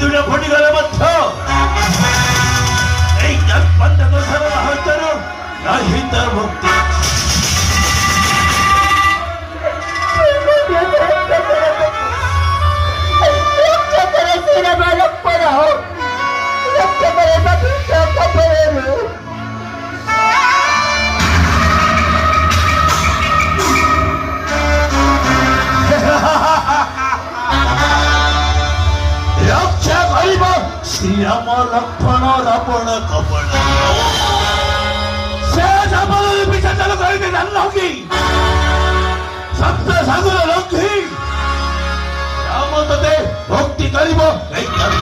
ଦୁଇଟା ଫୁଟିଗଲେ ମଧ୍ୟ ଏଇ ପଞ୍ଚକ ଶରଣ ହସ୍ତରୁ ନାହିଁ ତାର ଭକ୍ତି। শ্রীরাম লক্ষ্মণ রাবণ কপণ সে যাবল বিসর্জন করিতে জানল কি সপ্ত সাগর লক্ষ্মী রাম তোতে ভক্তি করিব।